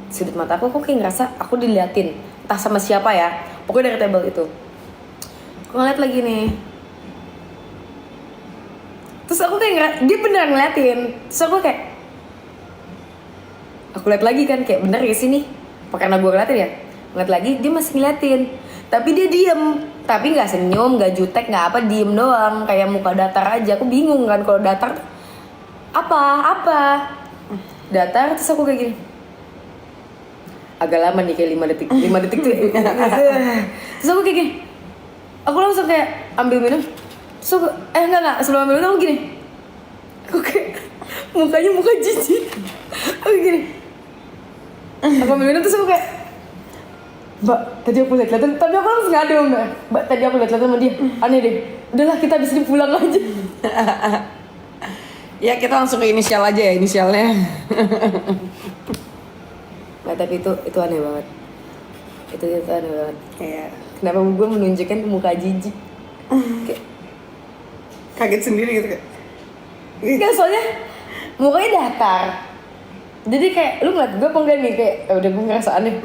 Sudut mata aku kayak ngerasa aku diliatin. Entah sama siapa ya, pokoknya dari table itu. Aku ngeliat lagi nih. Terus aku kayak dia beneran ngeliatin. Terus aku kayak, aku liat lagi kan, kayak bener ya sini. Karena gue ngeliatin ya. ngeliat lagi dia masih ngeliatin, tapi dia diem, tapi nggak senyum, nggak jutek, nggak apa, diem doang, kayak muka datar aja. Aku bingung kan kalau datar tuh apa datar, terus aku kayak gini agak lama nih, kayak 5 detik 5 detik tuh. Terus aku kayak gini, aku langsung kayak ambil minum, terus aku, enggak sebelum ambil minum aku gini, aku kayak mukanya muka jijik, aku gini, aku ambil minum terus aku kayak, Mbak, tadi aku lihat-lihatan, tapi aku langsung ngadu Mbak, tadi aku lihat-lihatan sama dia, aneh deh, udahlah kita abis ini pulang aja. Ya kita langsung ke inisial aja ya, inisialnya. Nah tapi itu aneh banget, itu aneh banget. Kayak Kenapa gue menunjukkan muka jijik? Kayak kaget sendiri gitu kayak. Enggak, soalnya mukanya datar. Jadi kayak lu ngeliat gue apa enggak nih, kayak udah gue ngerasa aneh.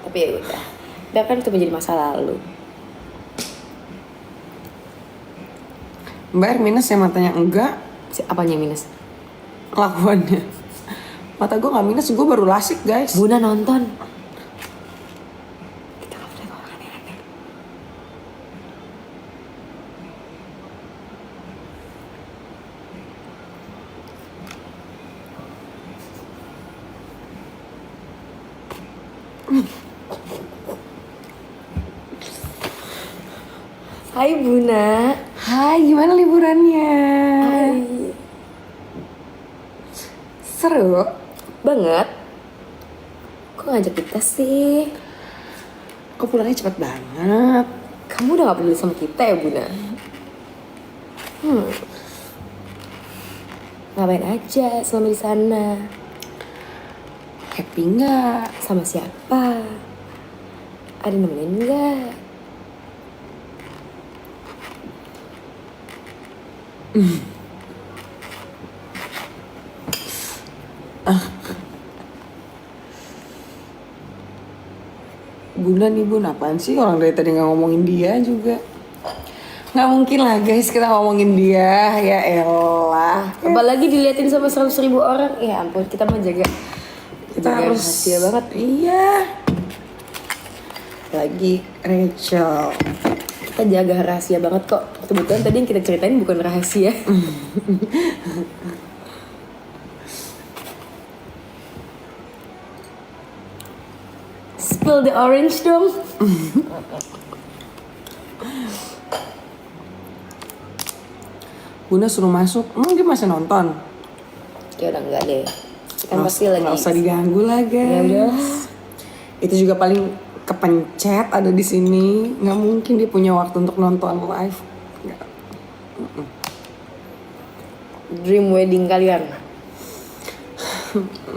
Tapi ya udah kan itu menjadi masa lalu. Mbak minus ya matanya enggak, Apanya minus? kelakuannya. Mata gue nggak minus, gue baru lasik guys. Buna nonton. Kita nggak boleh ngomong aneh-aneh. Hai Buna. Hai, gimana liburannya? Hai. Seru. Banget. Kok ngajak kita sih? Kok pulangnya cepet banget? Kamu udah gak peduli sama kita ya Buna? Ngapain aja selama di sana? Happy nggak? Sama siapa? Ada nemenin nggak? Bunda nih Bun, apaan sih orang dari tadi nggak ngomongin dia juga? Nggak mungkin lah guys kita ngomongin dia, ya elah. Apalagi diliatin sama 100.000 orang. Ya ampun, kita mah jaga Kita harus rahasia banget. Iya. Lagi Rachel. Kita jaga rahasia banget kok. Kebetulan tadi yang kita ceritain bukan rahasia. Spill the orange dong. Bunda suruh masuk, emang dia masih nonton? Ya udah enggak deh. Kan pasti lagi. Nggak usah diganggu lah guys. Ya udah. Itu juga paling kepencet ada di sini. Nggak mungkin dia punya waktu untuk nonton live. Nggak. Dream wedding kalian.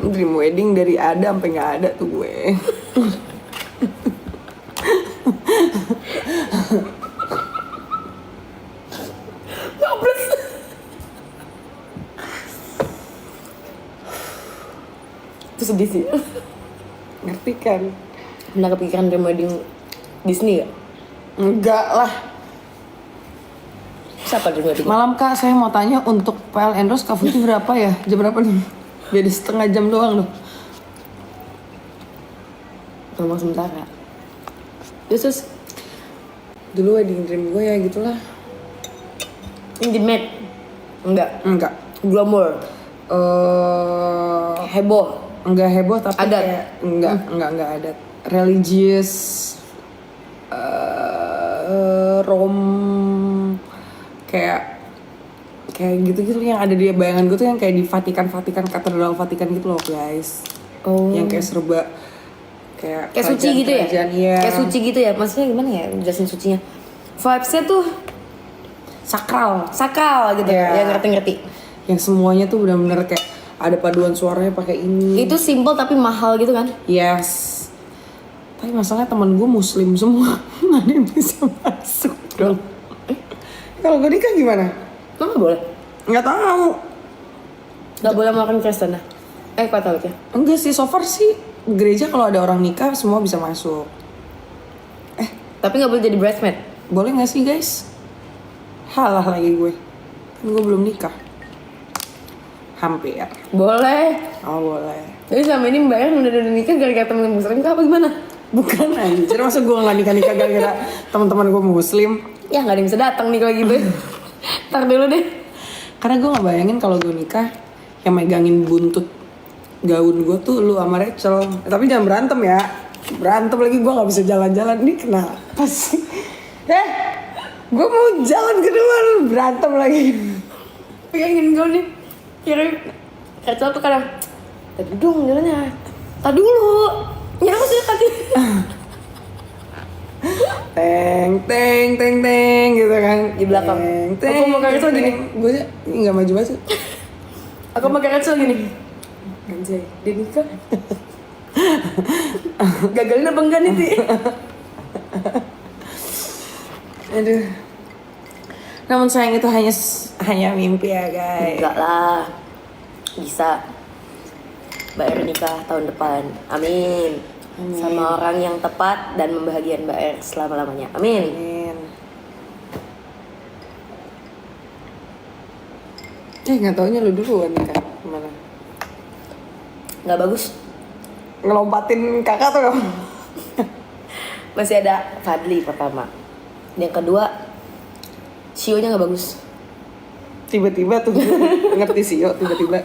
Dream wedding dari ada sampai nggak ada tuh gue. Itu sedih sih. Ngerti kan? Pernah kepikiran dream wedding Disney gak? Enggak lah. Siapa dream wedding? Malam kak, saya mau tanya untuk PLN Rose Cafe itu berapa ya? Jam berapa nih? Jadi setengah jam doang loh. Ngomong sementara. Terus Dulu wedding dream gue ya gitulah. intimate? Enggak. Enggak. Glamour? Heboh? Enggak heboh tapi Adat? kayak enggak adat. Religious, rom, kayak gitu yang ada di bayangan gue tuh yang kayak di Vatikan katedral Vatikan gitu loh guys. Oh. Yang kayak serba kayak Suci gitu ya? Iya. Kayak suci gitu ya? Maksudnya gimana ya jelasin sucinya? Vibes-nya tuh sakral gitu. Iya. Ya ngerti-ngerti. Yang semuanya tuh benar-benar kayak ada paduan suaranya pakai ini. Itu simple tapi mahal gitu kan? Yes. Tapi masalahnya teman gue muslim semua. Nggak ada yang bisa masuk dong. Kalau gue nikah gimana? Lo gak boleh? Nggak tahu. Gak boleh makan Kristen dah. Kok tau ya? Enggak sih, so far sih gereja kalau ada orang nikah semua bisa masuk. Tapi gak boleh jadi bridesmaid? Boleh nggak sih guys? Halah lagi gue. Kan gue belum nikah. Hampir. Boleh. Oh boleh. Jadi selama ini Mbak Er udah nikah gara-gara temen muslim kah apa gimana? Bukan anjir, masa gue gak nikah-nikah gara-gara teman-teman gue muslim. Ya nggak ada yang bisa datang nih kalau gitu. Ntar dulu deh. Karena gue gak bayangin kalau gue nikah yang megangin buntut gaun gue tuh lu sama Rachel. Tapi jangan berantem ya. Berantem lagi gue gak bisa jalan-jalan. Ini kenapa sih? Gue mau jalan kedua lu berantem lagi. Pegangin gue nih. Kira Rachel tuh kadang tadi dong jalannya. Tadi dulu. Nyerang sih tadi. Teng teng teng teng gitu kan Di belakang. teng, Aku mau kayak Rachel gini. Gue nggak maju banget sih. Aku pakai Rachel gini. Anjay, dia nikah. Gagalin apa enggak nih, Ti? Aduh. Namun sayang itu hanya mimpi ya guys. Enggak lah. Bisa. Mbak Er nikah tahun depan. Amin. Sama orang yang tepat dan membahagiakan Mbak Er selama-lamanya. Amin. Amin. Nggak taunya lu duluan nikah gimana? Nggak bagus. Ngelompatin kakak tuh kamu. Masih ada Fadli pertama. Yang kedua, Shio-nya nggak bagus. Tiba-tiba tuh ngerti sih yo tiba-tiba.